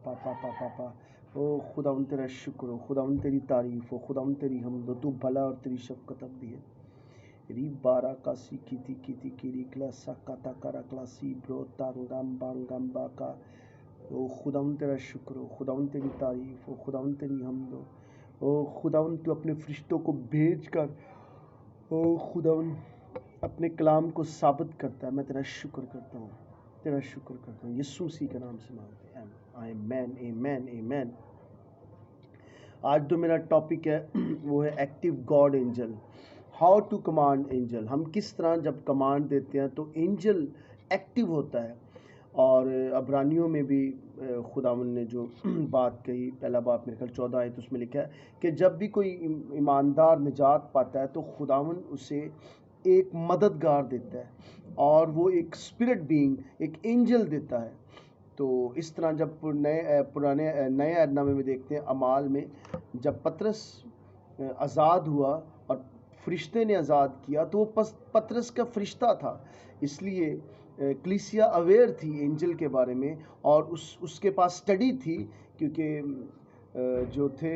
پا پا پا پا پا۔ او خداوند تیرا شکر ہو، خداوند تیری تعریف ہو، خداوند تیری حمد ہو، تو بھلا اور تیری شفقت ابدی ہے۔ ری بارا کاسی کیتی کیتی کیری کلاسا کاتا کارا کلاسی برو تانگام بانگام باکا۔ او خداوند تیرا شکر ہو، خداوند تیری تعریف ہو، خداوند تیری حمد ہو۔ او خداوند تو اپنے فرشتوں کو بھیج کر او خداوند اپنے کلام کو ثابت کرتا ہے۔ میں تیرا شکر کرتا ہوں، تیرا شکر کرتا ہوں، یسوع مسیح کے نام سے مانگتے ہیں، آمین آمین آمین۔ آج جو میرا ٹاپک ہے وہ ہے active god angel, how to command angel. ہم کس طرح جب کمانڈ دیتے ہیں تو اینجل ایکٹیو ہوتا ہے۔ اور عبرانیوں میں بھی خداوند نے جو بات کہی، پہلا باب میرے خیال 14 آیت اس میں لکھا ہے کہ جب بھی کوئی ایماندار نجات پاتا ہے تو خداوند اسے ایک مددگار دیتا ہے، اور وہ ایک اسپرٹ بینگ، ایک اینجل دیتا ہے۔ تو اس طرح جب نئے عہد نامے میں دیکھتے ہیں، اعمال میں جب پطرس آزاد ہوا اور فرشتے نے آزاد کیا تو وہ پطرس کا فرشتہ تھا، اس لیے کلیسیا اویئر تھی اینجل کے بارے میں، اور اس کے پاس اسٹڈی تھی، کیونکہ جو تھے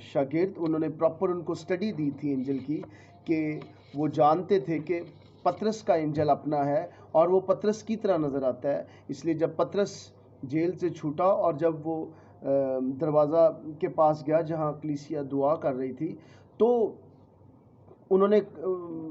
شاگرد انہوں نے پراپر ان کو اسٹڈی دی تھی اینجل کی، کہ وہ جانتے تھے کہ پطرس کا اینجل اپنا ہے اور وہ پطرس کی طرح نظر آتا ہے۔ اس لیے جب پطرس جیل سے چھوٹا اور جب وہ دروازہ کے پاس گیا جہاں کلیسیا دعا کر رہی تھی، تو انہوں نے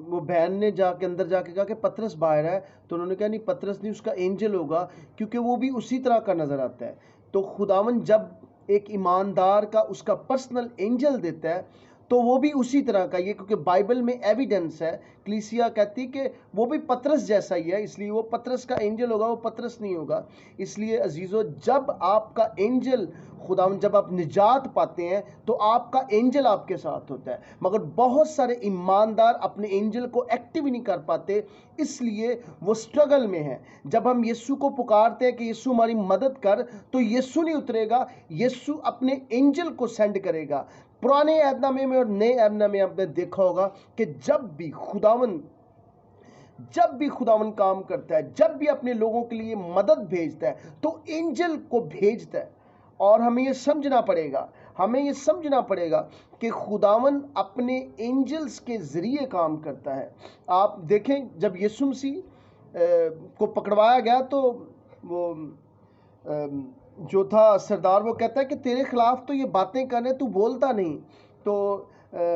وہ بہن نے اندر جا کے کہا کہ پطرس باہر ہے، تو انہوں نے کہا نہیں پطرس نہیں، اس کا اینجل ہوگا، کیونکہ وہ بھی اسی طرح کا نظر آتا ہے۔ تو خداوند جب ایک ایماندار کا اس کا پرسنل اینجل دیتا ہے تو وہ بھی اسی طرح کا، یہ کیونکہ بائبل میں ایویڈنس ہے، کلیسیا کہتی کہ وہ بھی پطرس جیسا ہی ہے، اس لیے وہ پطرس کا اینجل ہوگا، وہ پطرس نہیں ہوگا۔ اس لیے عزیزو، جب آپ کا اینجل خداوند، جب آپ نجات پاتے ہیں تو آپ کا اینجل آپ کے ساتھ ہوتا ہے، مگر بہت سارے ایماندار اپنے اینجل کو ایکٹیو نہیں کر پاتے، اس لیے وہ سٹرگل میں ہیں۔ جب ہم یسوع کو پکارتے ہیں کہ یسوع ہماری مدد کر، تو یسوع نہیں اترے گا، یسوع اپنے اینجل کو سینڈ کرے گا۔ پرانے عہد نامے میں اور نئے عہد نامے میں آپ نے دیکھا ہوگا کہ جب بھی خداوند کام کرتا ہے، جب بھی اپنے لوگوں کے لیے مدد بھیجتا ہے تو اینجل کو بھیجتا ہے۔ اور ہمیں یہ سمجھنا پڑے گا کہ خداوند اپنے اینجلز کے ذریعے کام کرتا ہے۔ آپ دیکھیں جب یسوع مسیح کو پکڑوایا گیا تو وہ جو تھا سردار، وہ کہتا ہے کہ تیرے خلاف تو یہ باتیں کرنے تو بولتا نہیں۔ تو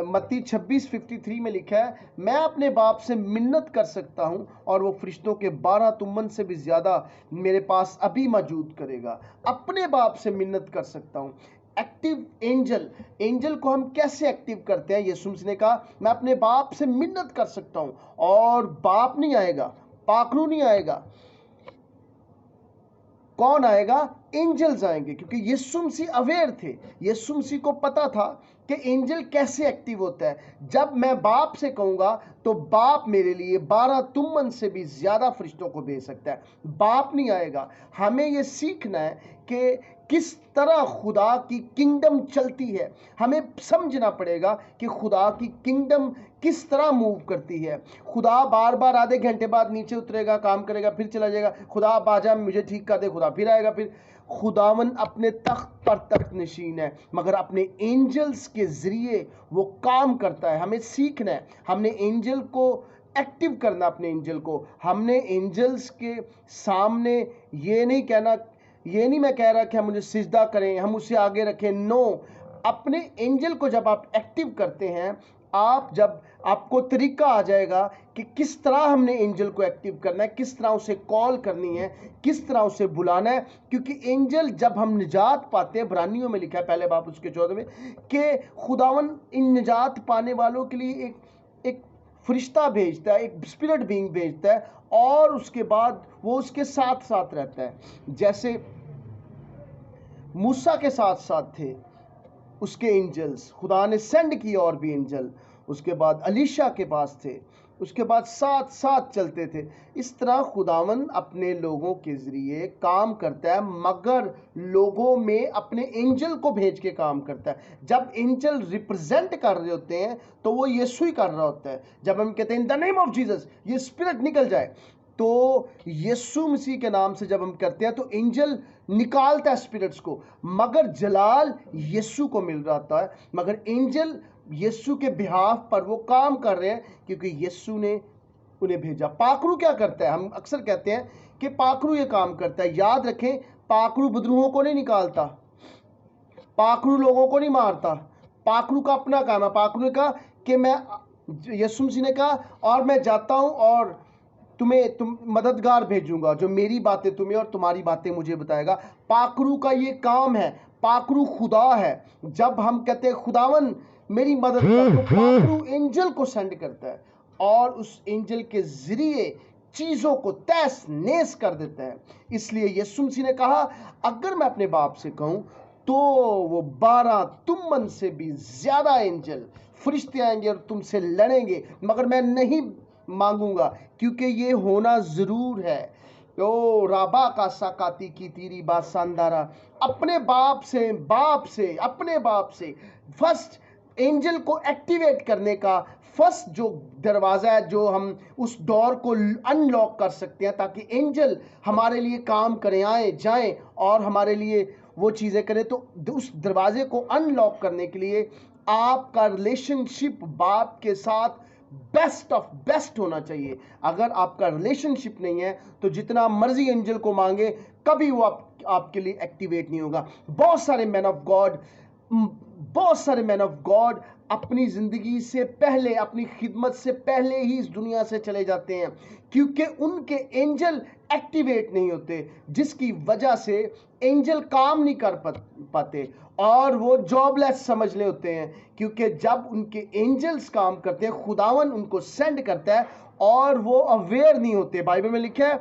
متی 26:53 میں لکھا ہے، میں اپنے باپ سے منت کر سکتا ہوں اور وہ فرشتوں کے 12 تمن سے بھی زیادہ میرے پاس ابھی موجود کرے گا۔ اپنے باپ سے منت کر سکتا ہوں۔ ایکٹیو اینجل کو ہم کیسے ایکٹیو کرتے ہیں؟ یسوع مسیح نے کہا میں اپنے باپ سے منت کر سکتا ہوں، اور باپ نہیں آئے گا، پاکرو نہیں آئے گا، کون آئے گا؟ اینجلز آئیں گے، کیونکہ یسوع مسیح اویئر تھے، یسوع مسیح کو پتا تھا کہ اینجل کیسے ایکٹیو ہوتا ہے۔ جب میں باپ سے کہوں گا تو باپ میرے لیے 12 تمن سے بھی زیادہ فرشتوں کو بھیج سکتا ہے، باپ نہیں آئے گا۔ ہمیں یہ سیکھنا ہے کہ کس طرح خدا کی کنگڈم چلتی ہے، ہمیں سمجھنا پڑے گا کہ خدا کی کنگڈم کس طرح موو کرتی ہے۔ خدا بار بار آدھے گھنٹے بعد نیچے اترے گا، کام کرے گا، پھر چلا جائے گا، خدا باجا مجھے ٹھیک کر دے، خدا پھر آئے گا۔ پھر خداوند اپنے تخت پر تخت نشین ہے، مگر اپنے اینجلز کے ذریعے وہ کام کرتا ہے۔ ہمیں سیکھنا ہے، ہم نے اینجل کو ایکٹیو کرنا، اپنے اینجل کو ہم نے اینجلز کے سامنے یہ نہیں میں کہہ رہا کہ ہم مجھے سجدہ کریں، ہم اسے آگے رکھیں، نو۔ اپنے اینجل کو جب آپ ایکٹیو کرتے ہیں، جب آپ کو طریقہ آ جائے گا کہ کس طرح ہم نے اینجل کو ایکٹیو کرنا ہے، کس طرح اسے کال کرنی ہے، کس طرح اسے بلانا ہے۔ کیونکہ اینجل جب ہم نجات پاتے ہیں، عبرانیوں میں لکھا ہے پہلے باب اس کے 14 میں، کہ خداوند ان نجات پانے والوں کے لیے ایک فرشتہ بھیجتا ہے، ایک اسپرٹ بینگ بھیجتا ہے، اور اس کے بعد وہ اس کے ساتھ ساتھ رہتا ہے۔ جیسے موسیٰ کے ساتھ ساتھ تھے اس کے اینجلز، خدا نے سینڈ کیا اور بھی اینجل، اس کے بعد علیشا کے پاس تھے، اس کے بعد ساتھ ساتھ چلتے تھے۔ اس طرح خداوند اپنے لوگوں کے ذریعے کام کرتا ہے، مگر لوگوں میں اپنے اینجل کو بھیج کے کام کرتا ہے۔ جب اینجل ریپرزینٹ کر رہے ہوتے ہیں تو وہ یسوع ہی کر رہا ہوتا ہے۔ جب ہم کہتے ہیں ان دا نیم آف جیسس، یہ اسپرٹ نکل جائے، تو یسوع مسیح کے نام سے جب ہم کرتے ہیں تو اینجل نکالتا ہے اسپرٹس کو، مگر جلال یسوع کو مل رہا ہے، مگر اینجل یسوع کے بہاف پر وہ کام کر رہے ہیں کیونکہ یسوع نے انہیں بھیجا۔ پاکرو کیا کرتا ہے؟ ہم اکثر کہتے ہیں کہ پاکرو یہ کام کرتا ہے۔ یاد رکھیں، پاکرو بدروہوں کو نہیں نکالتا، پاکرو لوگوں کو نہیں مارتا، پاکرو کا اپنا کام ہے۔ پاکرو نے کہا کہ یسوع مسیح نے کہا اور میں جاتا ہوں اور تم مددگار بھیجوں گا جو میری باتیں تمہیں اور تمہاری باتیں مجھے بتائے گا۔ پاکرو کا یہ کام ہے، پاکرو خدا ہے۔ جب ہم کہتے ہیں خداون میری مدد کر، تو پاکرو اینجل کو سینڈ کرتا ہے اور اس اینجل کے ذریعے چیزوں کو تیس نیس کر دیتا ہے۔ اس لیے یسوع مسیح نے کہا اگر میں اپنے باپ سے کہوں تو وہ 12 تمن سے بھی زیادہ اینجل فرشتے آئیں گے اور تم سے لڑیں گے، مگر میں نہیں مانگوں گا کیونکہ یہ ہونا ضرور ہے۔ او رابا کا ساکاتی کی تیری بات ساندارا، اپنے باپ سے فرسٹ اینجل کو ایکٹیویٹ کرنے کا فرسٹ جو دروازہ ہے، جو ہم اس ڈور کو ان لاک کر سکتے ہیں تاکہ اینجل ہمارے لیے کام کریں، آئیں جائیں اور ہمارے لیے وہ چیزیں کریں۔ تو اس دروازے کو ان لاک کرنے کے لیے آپ کا ریلیشن شپ باپ کے ساتھ بیسٹ آف بیسٹ ہونا چاہیے۔ اگر آپ کا ریلیشن شپ نہیں ہے تو جتنا مرضی اینجل کو مانگے کبھی وہ آپ کے لیے ایکٹیویٹ نہیں ہوگا۔ بہت سارے مین آف گاڈ اپنی زندگی سے پہلے، اپنی خدمت سے پہلے ہی اس دنیا سے چلے جاتے ہیں کیونکہ ان کے اینجل ایکٹیویٹ نہیں ہوتے، جس کی وجہ سے اینجل کام نہیں کر پاتے اور وہ جاب لیس سمجھ لے ہوتے ہیں، کیونکہ جب ان کے اینجلز کام کرتے ہیں خداون ان کو سینڈ کرتا ہے اور وہ اویئر نہیں ہوتے۔ بائبل میں لکھا ہے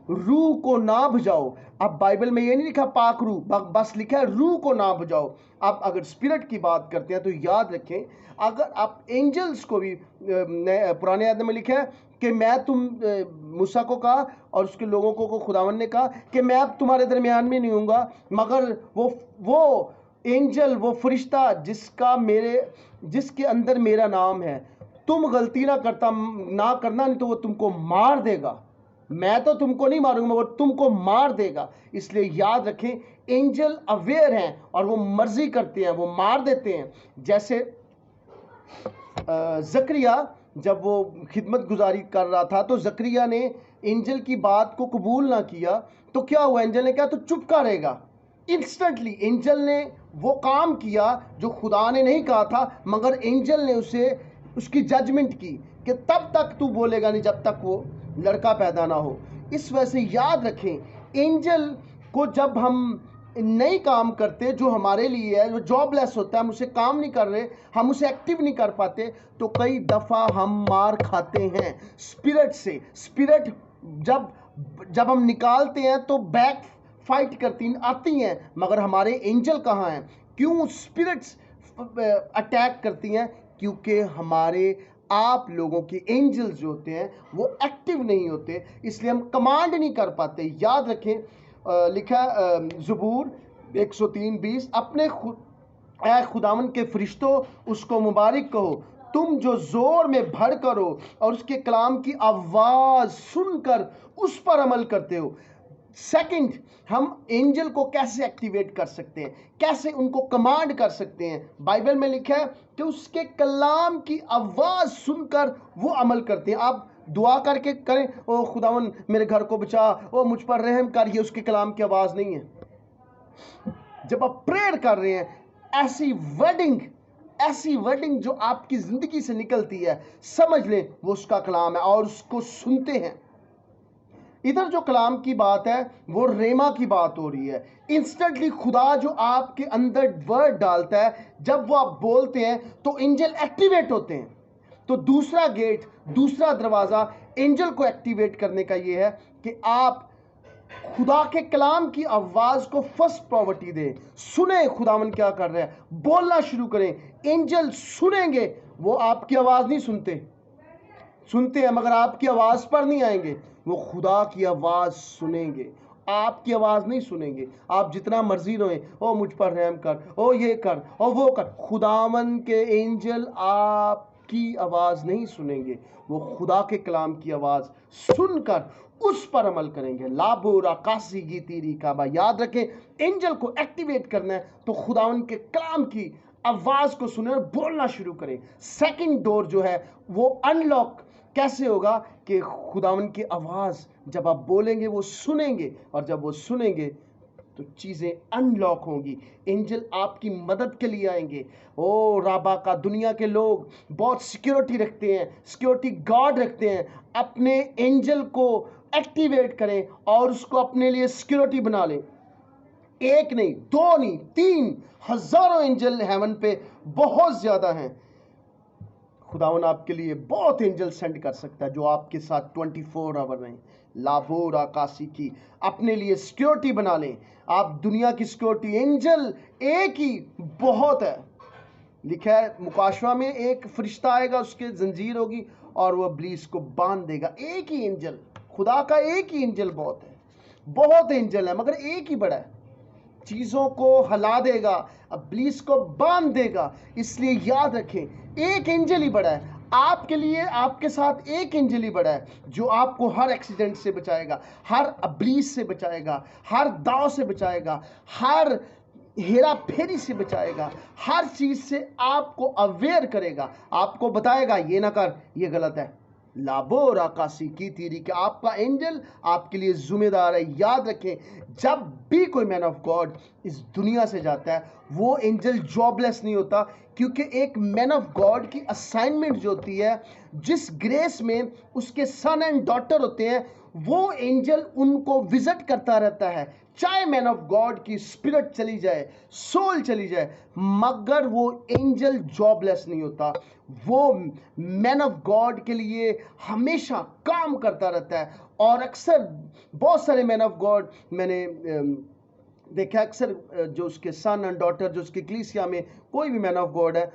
روح کو نہ بھجاؤ۔ اب بائبل میں یہ نہیں لکھا پاک روح، بس لکھا ہے روح کو نہ بھجاؤ۔ اب اگر اسپرٹ کی بات کرتے ہیں تو یاد رکھیں اگر آپ اینجلز کو بھی پرانے عہد میں لکھا ہے کہ میں موسیٰ کو کہا اور اس کے لوگوں کو خداوند نے کہا کہ میں اب تمہارے درمیان میں نہیں ہوں گا، مگر وہ اینجل، وہ فرشتہ جس کے اندر میرا نام ہے، تم غلطی نہ کرنا نہیں تو وہ تم کو مار دے گا۔ میں تو تم کو نہیں ماروں گا مگر تم کو مار دے گا۔ اس لیے یاد رکھیں اینجل اویئر ہیں اور وہ مرضی کرتے ہیں، وہ مار دیتے ہیں۔ جیسے زکریا جب وہ خدمت گزاری کر رہا تھا تو زکریا نے اینجل کی بات کو قبول نہ کیا تو کیا ہوا؟ اینجل نے کہا تو چپ کا رہے گا۔ انسٹنٹلی اینجل نے وہ کام کیا جو خدا نے نہیں کہا تھا، مگر اینجل نے اس کی ججمنٹ کی کہ تب تک تو بولے گا نہیں جب تک وہ لڑکا پیدا نہ ہو۔ اس وجہ سے یاد رکھیں اینجل کو جب ہم نئی کام کرتے جو ہمارے لیے ہے، جو جاب لیس ہوتا ہے، ہم اسے کام نہیں کر رہے، ہم اسے ایکٹیو نہیں کر پاتے تو کئی دفعہ ہم مار کھاتے ہیں اسپرٹ سے۔ اسپرٹ جب ہم نکالتے ہیں تو بیک فائٹ آتی ہیں، مگر ہمارے اینجل کہاں ہیں؟ کیوں اسپرٹس اٹیک کرتی ہیں؟ کیونکہ ہمارے آپ لوگوں کے اینجلز جو ہوتے ہیں وہ ایکٹیو نہیں ہوتے، اس لیے ہم کمانڈ نہیں کر پاتے۔ یاد رکھیں لکھا زبور 103:20 اے خداوند کے فرشتوں اس کو مبارک کہو، تم جو زور میں بھڑ کرو اور اس کے کلام کی آواز سن کر اس پر عمل کرتے ہو۔ سیکنڈ، ہم اینجل کو کیسے ایکٹیویٹ کر سکتے ہیں، کیسے ان کو کمانڈ کر سکتے ہیں؟ بائبل میں لکھا ہے کہ اس کے کلام کی آواز سن کر وہ عمل کرتے ہیں۔ آپ دعا کر کے کریں او خداوند میرے گھر کو بچا، او مجھ پر رحم کر، یہ اس کے کلام کی آواز نہیں ہے۔ جب آپ پریئر کر رہے ہیں، ایسی ورڈنگ جو آپ کی زندگی سے نکلتی ہے، سمجھ لیں وہ اس کا کلام ہے اور اس کو سنتے ہیں۔ ادھر جو کلام کی بات ہے وہ ریما کی بات ہو رہی ہے۔ انسٹنٹلی خدا جو آپ کے اندر ورڈ ڈالتا ہے، جب وہ آپ بولتے ہیں تو اینجل ایکٹیویٹ ہوتے ہیں۔ تو دوسرا گیٹ، دوسرا دروازہ اینجل کو ایکٹیویٹ کرنے کا یہ ہے کہ آپ خدا کے کلام کی آواز کو فرسٹ پراورٹی دیں، سنیں خداوند کیا کر رہا ہے، بولنا شروع کریں۔ اینجل سنیں گے، وہ آپ کی آواز نہیں سنتے ہیں مگر آپ کی آواز پر نہیں آئیں گے، وہ خدا کی آواز سنیں گے، آپ کی آواز نہیں سنیں گے۔ آپ جتنا مرضی روئیں، او مجھ پر رحم کر، او یہ کر، او وہ کر، خداوند کے اینجل آپ کی آواز نہیں سنیں گے، وہ خدا کے کلام کی آواز سن کر اس پر عمل کریں گے۔ لابو راکاسی گی تیری کعبہ، یاد رکھیں اینجل کو ایکٹیویٹ کرنا ہے تو خداوند کے کلام کی آواز کو سنیں اور بولنا شروع کریں۔ سیکنڈ ڈور جو ہے وہ ان لاک کیسے ہوگا کہ خداوند کی آواز جب آپ بولیں گے وہ سنیں گے، اور جب وہ سنیں گے تو چیزیں ان لاک ہوں گی، اینجل آپ کی مدد کے لیے آئیں گے۔ او رابا کا دنیا کے لوگ بہت سیکیورٹی رکھتے ہیں، سیکیورٹی گارڈ رکھتے ہیں، اپنے اینجل کو ایکٹیویٹ کریں اور اس کو اپنے لیے سیکیورٹی بنا لیں۔ ایک نہیں، دو نہیں، 3,000 اینجل ہیون پہ بہت زیادہ ہیں۔ خداون آپ کے لیے بہت اینجل سینڈ کر سکتا ہے جو آپ کے ساتھ 24 آور رہیں۔ لابور آکاسی کی اپنے لیے سیکیورٹی بنا لیں۔ آپ دنیا کی سیکیورٹی، اینجل ایک ہی بہت ہے۔ لکھا ہے مکاشفہ میں ایک فرشتہ آئے گا، اس کے زنجیر ہوگی اور وہ ابلیس کو باندھ دے گا۔ ایک ہی اینجل، خدا کا ایک ہی اینجل بہت ہے۔ بہت اینجل ہے مگر ایک ہی بڑا ہے، چیزوں کو ہلا دے گا، ابلیس کو باندھ دے گا۔ اس لیے یاد رکھیں ایک اینجل ہی بڑا ہے آپ کے لیے، آپ کے ساتھ ایک اینجل ہی بڑا ہے جو آپ کو ہر ایکسیڈنٹ سے بچائے گا، ہر ابلیس سے بچائے گا، ہر داؤ سے بچائے گا، ہر ہیرا پھیری سے بچائے گا، ہر چیز سے آپ کو اویئر کرے گا، آپ کو بتائے گا یہ نہ کر، یہ غلط ہے۔ لابور آکاسی کی تیری کہ آپ کا اینجل آپ کے لیے ذمہ دار ہے۔ یاد رکھیں جب بھی کوئی مین آف گاڈ اس دنیا سے جاتا ہے وہ اینجل جاب لیس نہیں ہوتا، کیونکہ ایک مین آف گاڈ کی اسائنمنٹ جو ہوتی ہے، جس گریس میں اس کے سن اینڈ ڈاٹر ہوتے ہیں، وہ اینجل ان کو وزٹ کرتا رہتا ہے۔ چاہے مین آف گاڈ کی اسپرٹ چلی جائے، سول چلی جائے، مگر وہ اینجل جاب لیس نہیں ہوتا، وہ مین آف گاڈ کے لیے ہمیشہ کام کرتا رہتا ہے۔ اور اکثر بہت سارے مین آف گاڈ میں نے دیکھا، اکثر جو اس کے سن اینڈ ڈاٹر، جو اس کی کلیسیا میں کوئی بھی مین آف گاڈ ہے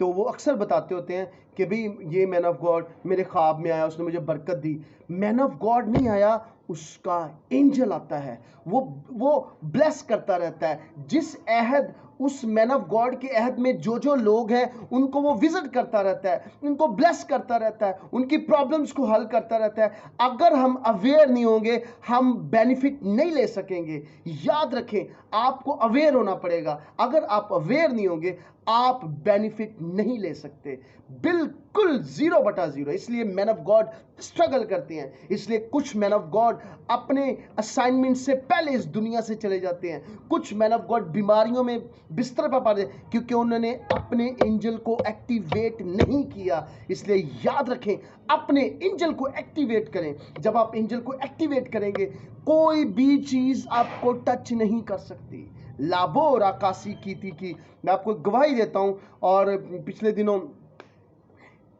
تو وہ اکثر بتاتے ہوتے ہیں کہ بھئی یہ مین آف گاڈ میرے خواب میں آیا، اس نے مجھے برکت دی۔ مین آف گاڈ نہیں آیا، اس کا اینجل آتا ہے، وہ بلیس کرتا رہتا ہے۔ جس عہد اس مین آف گاڈ کے عہد میں جو لوگ ہیں ان کو وہ وزٹ کرتا رہتا ہے، ان کو بلیس کرتا رہتا ہے، ان کی پرابلمز کو حل کرتا رہتا ہے۔ اگر ہم اویئر نہیں ہوں گے ہم بینیفٹ نہیں لے سکیں گے۔ یاد رکھیں آپ کو اویئر ہونا پڑے گا، اگر آپ اویئر نہیں ہوں گے آپ بینیفٹ نہیں لے سکتے، بالکل 0/0۔ اس لیے مین آف گاڈ اسٹرگل کرتے ہیں، اس لیے کچھ مین آف گاڈ اپنے اسائنمنٹ سے پہلے اس دنیا سے چلے جاتے ہیں، کچھ مین آف گاڈ بیماریوں میں بستر پر پڑ جاتے ہیں کیونکہ انہوں نے اپنے اینجل کو ایکٹیویٹ نہیں کیا۔ اس لیے یاد رکھیں اپنے اینجل کو ایکٹیویٹ کریں۔ جب آپ اینجل کو ایکٹیویٹ کریں گے کوئی بھی چیز آپ کو ٹچ نہیں کر سکتی۔ لابور آکاسی کی تھی کی میں آپ کو گواہی دیتا ہوں، اور پچھلے دنوں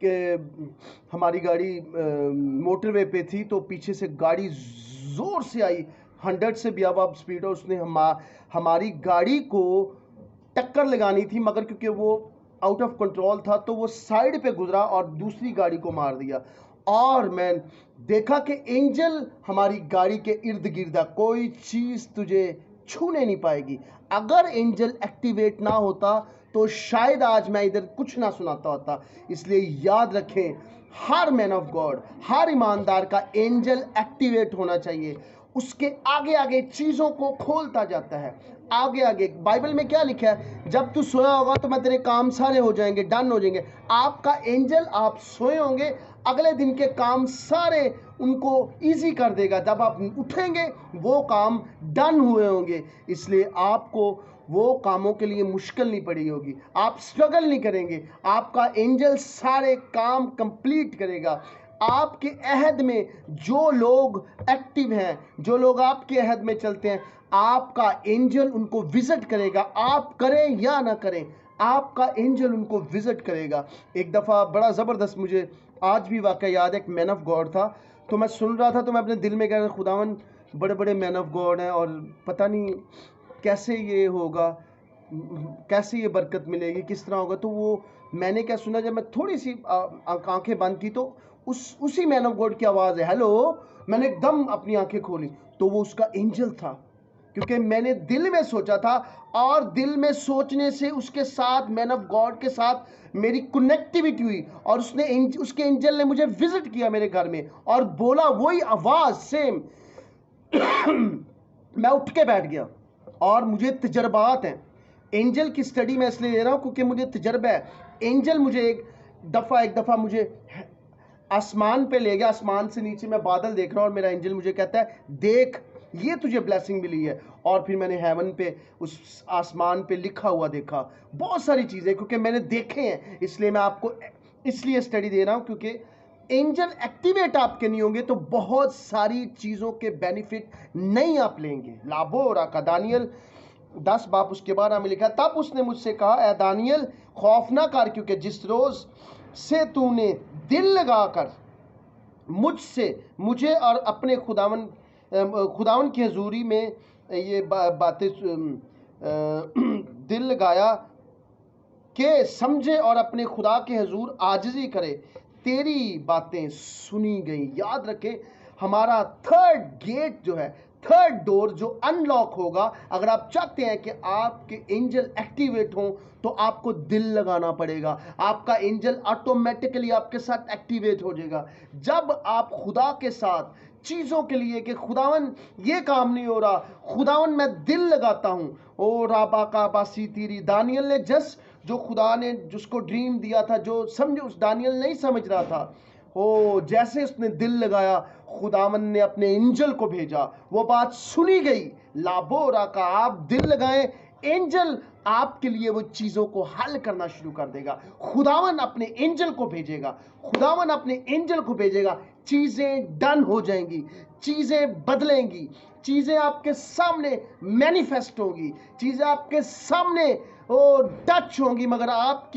کہ ہماری گاڑی موٹر وے پہ تھی تو پیچھے سے گاڑی زور سے آئی، 100 سے بھی اب سپیڈ، اور اس نے ہماری گاڑی کو ٹکر لگانی تھی مگر کیونکہ وہ آؤٹ آف کنٹرول تھا تو وہ سائیڈ پہ گزرا اور دوسری گاڑی کو مار دیا۔ اور میں دیکھا کہ اینجل ہماری گاڑی کے ارد گرد ہے، کوئی چیز تجھے چھونے نہیں پائے گی۔ اگر اینجل ایکٹیویٹ نہ ہوتا تو شاید آج میں ادھر کچھ نہ سناتا ہوتا۔ اس لیے یاد رکھیں ہر مین آف گاڈ، ہر ایماندار کا اینجل ایکٹیویٹ ہونا چاہیے، اس کے آگے آگے چیزوں کو کھولتا جاتا ہے۔ آگے آگے بائبل میں کیا لکھا ہے؟ جب تو سویا ہوگا تو میں تیرے کام سارے ہو جائیں گے، ڈن ہو جائیں گے۔ آپ کا اینجل، آپ سوئے ہوں گے اگلے دن کے کام سارے ان کو ایزی کر دے گا، جب آپ اٹھیں گے وہ کام ڈن ہوئے ہوں گے۔ اس لیے آپ کو وہ کاموں کے لیے مشکل نہیں پڑی ہوگی، آپ سٹرگل نہیں کریں گے، آپ کا اینجل سارے کام کمپلیٹ کرے گا۔ آپ کے عہد میں جو لوگ ایکٹیو ہیں، جو لوگ آپ کے عہد میں چلتے ہیں، آپ کا اینجل ان کو وزٹ کرے گا، آپ کریں یا نہ کریں آپ کا اینجل ان کو وزٹ کرے گا۔ ایک دفعہ بڑا زبردست مجھے آج بھی واقعہ یاد ہے، ایک مین آف گاڈ تھا تو میں سن رہا تھا تو میں اپنے دل میں کہہ رہا خداون بڑے بڑے مین آف گاڈ ہیں اور پتہ نہیں کیسے یہ ہوگا، کیسے یہ برکت ملے گی، کس طرح ہوگا۔ تو وہ میں نے کیا سنا، جب میں تھوڑی سی آنکھیں بند کی تو اسی مین آف گاڈ کی آواز ہے، ہیلو۔ میں نے ایک دم اپنی آنکھیں کھولی تو وہ اس کا اینجل تھا، کیونکہ میں نے دل میں سوچا تھا، اور دل میں سوچنے سے اس کے ساتھ مین آف گاڈ کے ساتھ میری کنیکٹیویٹی ہوئی، اور اس کے انجل نے مجھے وزٹ کیا میرے گھر میں اور بولا وہی آواز سیم میں اٹھ کے بیٹھ گیا. اور مجھے تجربات ہیں اینجل کی سٹڈی میں اس لیے دے رہا ہوں کیونکہ مجھے تجربہ ہے. اینجل مجھے ایک دفعہ مجھے آسمان پہ لے گیا، آسمان سے نیچے میں بادل دیکھ رہا ہوں، اور میرا اینجل مجھے کہتا ہے دیکھ یہ تجھے بلیسنگ ملی ہے. اور پھر میں نے ہیون پہ اس آسمان پہ لکھا ہوا دیکھا بہت ساری چیزیں، کیونکہ میں نے دیکھے ہیں، اس لیے میں آپ کو اس لیے سٹڈی دے رہا ہوں کیونکہ اینجل ایکٹیویٹ آپ کے نہیں ہوں گے تو بہت ساری چیزوں کے بینیفٹ نہیں آپ لیں گے. لابورا کا دانیل 10 باب اس کے بعد ہمیں لکھا، تب اس نے مجھ سے کہا اے دانیل خوف نہ کر، کیونکہ جس روز سے تو نے دل لگا کر مجھے اور اپنے خداون کی حضوری میں یہ باتیں دل لگایا کہ سمجھے اور اپنے خدا کے حضور عاجزی کرے، تیری باتیں سنی گئیں. یاد رکھیں ہمارا تھرڈ گیٹ جو ہے، تھرڈ ڈور جو ان لاک ہوگا، اگر آپ چاہتے ہیں کہ آپ کے اینجل ایکٹیویٹ ہوں تو آپ کو دل لگانا پڑے گا. آپ کا اینجل آٹومیٹکلی آپ کے ساتھ ایکٹیویٹ ہو جائے گا جب آپ خدا کے ساتھ چیزوں کے لیے کہ خداون یہ کام نہیں ہو رہا، خداون میں دل لگاتا ہوں. او رابا کا باسی تیری دانیل نے جو خدا نے جس کو ڈریم دیا تھا، جو سمجھے اس دانیل نہیں سمجھ رہا تھا، جیسے اس نے دل لگایا خداون نے اپنے اینجل کو بھیجا، وہ بات سنی گئی. لابورا کا آپ دل لگائیں، اینجل آپ کے لیے وہ چیزوں کو حل کرنا شروع کر دے گا. خداون اپنے اینجل کو بھیجے گا، خداون اپنے اینجل کو بھیجے گا، چیزیں ڈن ہو جائیں گی، چیزیں بدلیں گی، چیزیں آپ کے سامنے مینیفیسٹ ہوں گی، چیزیں آپ کے سامنے ٹچ ہوں گی، مگر آپ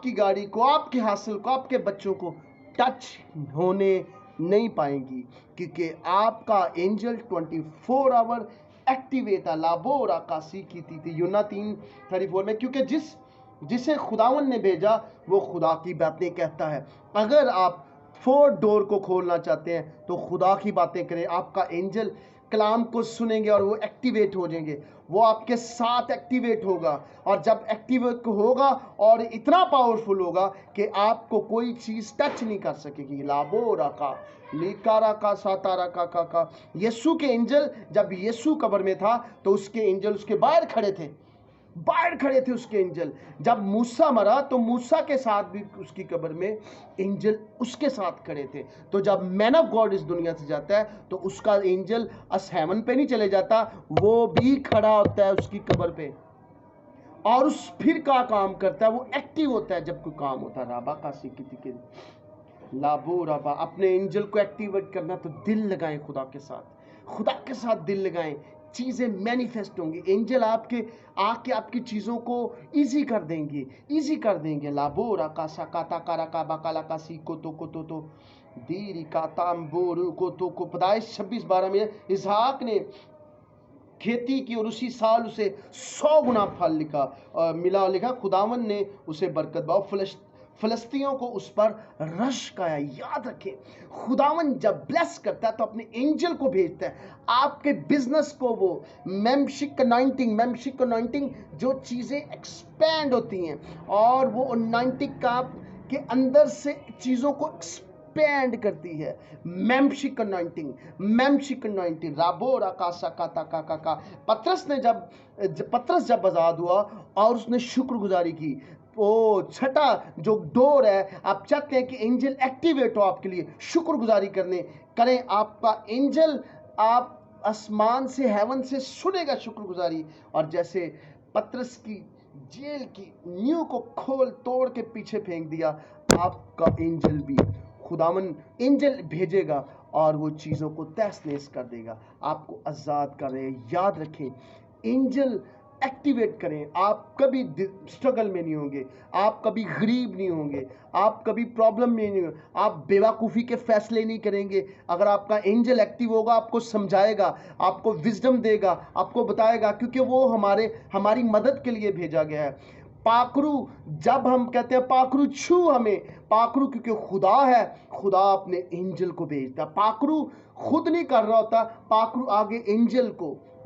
کی گاڑی کو، آپ کے حاصل کو، آپ کے بچوں کو ٹچ ہونے نہیں پائیں گی، کیونکہ آپ کا اینجل 24 آور ایکٹیویٹ ہے. لابورا کاسی کی تھی یونا 3:34 میں، کیونکہ جسے خداون نے بھیجا وہ خدا کی باتیں کہتا ہے. اگر آپ 4 ڈور کو کھولنا چاہتے ہیں تو خدا کی باتیں کریں. آپ کا اینجل کلام کو سنیں گے اور وہ ایکٹیویٹ ہو جائیں گے، وہ آپ کے ساتھ ایکٹیویٹ ہوگا، اور جب ایکٹیویٹ ہوگا اور اتنا پاورفل ہوگا کہ آپ کو کوئی چیز ٹچ نہیں کر سکے گی. لابورا کا لیکارا کا ساتارا کا یسوع کے اینجل، جب یسوع قبر میں تھا تو اس کے اینجل اس کے باہر کھڑے تھے اس کے اینجل. جب موسیٰ مرا تو موسیٰ کے ساتھ بھی اس کی قبر میں اینجل اس کے ساتھ کھڑے تھے. تو جب مین آف گاڈ اس دنیا سے جاتا ہے تو اس کا اینجل ہیون پہ نہیں چلے جاتا، وہ بھی کھڑا ہوتا ہے اس کی قبر پہ، اور اس پھر کا کام کرتا ہے، وہ ایکٹیو ہوتا ہے جب کوئی کام ہوتا ہے. رابا کا سکتی لابو رابا اپنے اینجل کو ایکٹیویٹ کرنا تو دل لگائیں خدا کے ساتھ دل لگائیں، چیزیں مینیفیسٹ ہوں گی. اینجل آپ کی چیزوں کو ایزی کر دیں گے. لابورا کا سکاتا کارا کا بکالا کا سی کو تو دیری کا تامبور کو پیدائش 26:12 میں اسحاق نے کھیتی کی اور اسی سال اسے 100 گنا پھل لکھا. خداون نے اسے برکت با، فلسطینیوں کو اس پر رشک آیا. یاد رکھیں خداون جب بلیس کرتا ہے تو اپنے اینجل کو بھیجتا ہے. آپ کے بزنس کو وہ ممشک انوائنٹنگ جو چیزیں ایکسپینڈ ہوتی ہیں اور وہ انوائنٹنگ کے اندر سے چیزوں کو ایکسپینڈ کرتی ہے. ممشک انوائنٹنگ رابورا کا سکاتا کا پطرس جب آزاد ہوا اور اس نے شکر گزاری کی، وہ چھٹا جو ڈور ہے، آپ چاہتے ہیں کہ اینجل ایکٹیویٹ ہو آپ کے لیے شکر گزاری کریں، آپ کا اینجل آپ آسمان سے ہیون سے سنے گا شکر گزاری. اور جیسے پطرس کی جیل کی نیو کو کھول توڑ کے پیچھے پھینک دیا، آپ کا اینجل بھی خداون اینجل بھیجے گا اور وہ چیزوں کو تہس نہس کر دے گا، آپ کو آزاد کر رہے. یاد رکھیں اینجل ایکٹیویٹ کریں. آپ کبھی سٹرگل میں نہیں ہوں گے، آپ کبھی غریب نہیں ہوں گے، آپ کبھی پرابلم میں نہیں ہوں گے، آپ بیوقوفی کے فیصلے نہیں کریں گے. اگر آپ کا اینجل ایکٹیو ہوگا آپ کو سمجھائے گا، آپ کو وزڈم دے گا، آپ کو بتائے گا، کیونکہ وہ ہماری مدد کے لیے بھیجا گیا ہے. پاکرو جب ہم کہتے ہیں پاکرو چھو ہمیں، پاکرو کیونکہ خدا ہے، خدا اپنے اینجل کو بھیجتا. پاکرو خود نہیں کر رہا ہوتا، پاکرو آگے اینجل کو